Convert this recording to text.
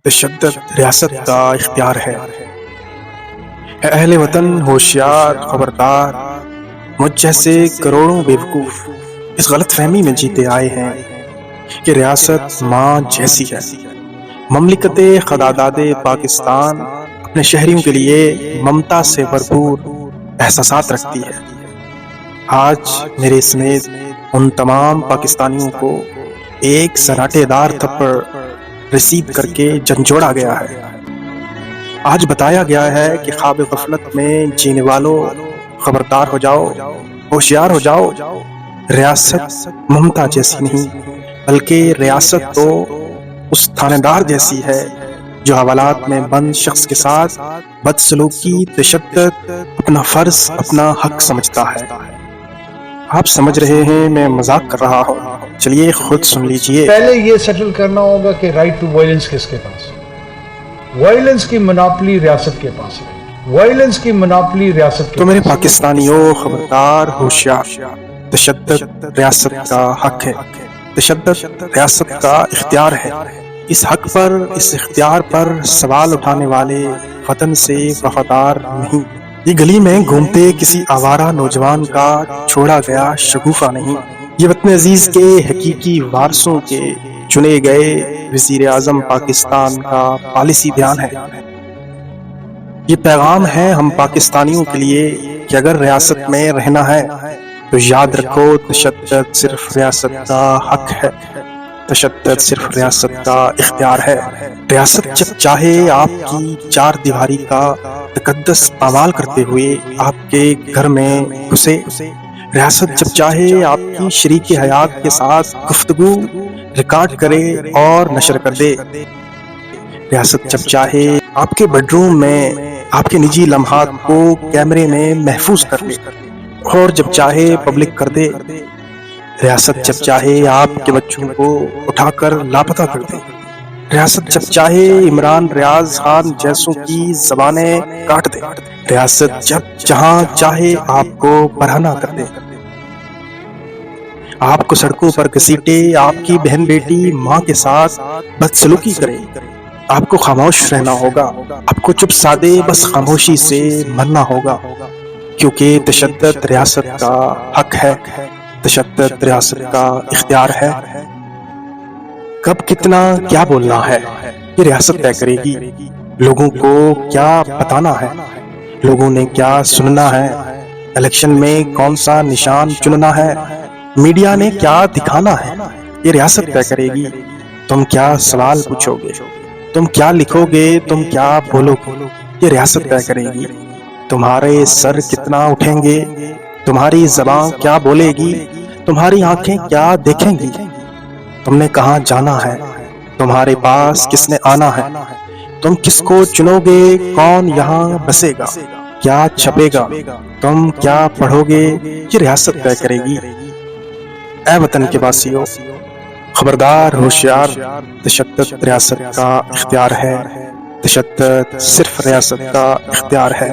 تشدد ریاست کا اختیار ہے۔ اے اہل وطن ہوشیار، خبردار، مجھ جیسے کروڑوں بیوقوف اس غلط فہمی میں جیتے آئے ہیں کہ ریاست ماں جیسی ہے۔ مملکت خداداد پاکستان اپنے شہریوں کے لیے ممتا سے بھرپور احساسات رکھتی ہے۔ آج میرے سمیت ان تمام پاکستانیوں کو ایک سراٹے دار تھپڑ رسید کر کے جھنجھوڑا گیا ہے۔ آج بتایا گیا ہے کہ خواب غفلت میں جینے والوں خبردار ہو جاؤ، ہوشیار ہو جاؤ۔ ریاست ممتا جیسی نہیں، بلکہ ریاست تو اس تھانے دار جیسی ہے جو حوالات میں بند شخص کے ساتھ بدسلوکی، تشدد اپنا فرض، اپنا حق سمجھتا ہے۔ آپ سمجھ رہے ہیں میں مذاق کر رہا ہوں، چلیے خود سن لیجئے۔ پہلے یہ سیٹل کرنا ہوگا کہ رائٹ ٹو وائلنس کس کے پاس ہے۔ وائلنس کی مناپلی ریاست کے پاس ہے۔ وائلنس کی مناپلی ریاست کے تو میرے پاس ہے۔ پاکستانیوں خبردار، ہوشیار، تشدد ریاست کا حق ہے، تشدد ریاست کا اختیار ہے۔ اس حق پر، اس اختیار پر سوال اٹھانے والے وطن سے وفادار نہیں۔ یہ گلی میں گھومتے کسی آوارہ نوجوان کا چھوڑا گیا شگوفہ نہیں۔ یہ وطن عزیز کے حقیقی وارثوں کے چنے گئے وزیر اعظم پاکستان کا پالیسی بیان ہے۔ یہ پیغام ہے ہم پاکستانیوں کے لیے کہ اگر ریاست میں رہنا ہے تو یاد رکھو تشدد صرف ریاست کا حق ہے، تشدد صرف ریاست کا اختیار ہے۔ ریاست جب چاہے آپ کی چار دیواری کا تقدس پامال کرتے ہوئے آپ کے گھر میں گھسے۔ ریاست جب چاہے آپ کی شریک حیات کے ساتھ گفتگو ریکارڈ کرے اور نشر کر دے۔ ریاست جب چاہے آپ کے بیڈ روم میں آپ کے نجی لمحات کو کیمرے میں محفوظ کر لے اور جب چاہے پبلک کر دے۔ ریاست جب چاہے آپ کے بچوں کو اٹھا کر لاپتہ کر دے۔ ریاست جب چاہے عمران ریاض خان جیسوں کی زبانیں کاٹ دے۔ ریاست جب جہاں چاہے آپ کو برہنہ کر دے، آپ کو سڑکوں پر گھسیٹے، آپ کی بہن بیٹی ماں کے ساتھ بدسلوکی کرے۔ آپ کو خاموش رہنا ہوگا، آپ کو چپ سادے بس خاموشی سے مرنا ہوگا، کیونکہ تشدد ریاست کا حق ہے، تشدد ریاست کا اختیار ہے۔ کب کتنا کیا بولنا ہے یہ ریاست طے کرے گی۔ لوگوں کو کیا بتانا ہے، لوگوں نے کیا سننا ہے، الیکشن میں کون سا نشان چننا ہے، میڈیا نے کیا دکھانا ہے، یہ ریاست طے کرے گی۔ تم کیا سوال پوچھو گے، تم کیا لکھو گے، تم کیا بولو گے، یہ ریاست طے کرے گی۔ تمہارے سر کتنا اٹھیں گے، تمہاری زبان کیا بولے گی، تمہاری آنکھیں کیا دیکھیں گی، تم نے کہاں جانا ہے، تمہارے پاس کس نے آنا ہے، تم کس کو چنو گے، کون یہاں بسے گا، کیا چھپے گا، تم کیا پڑھو گے، یہ ریاست طے کرے گی۔ اے وطن کے واسیو، خبردار، ہوشیار، تشدد ریاست کا اختیار ہے، تشدد صرف ریاست کا اختیار ہے۔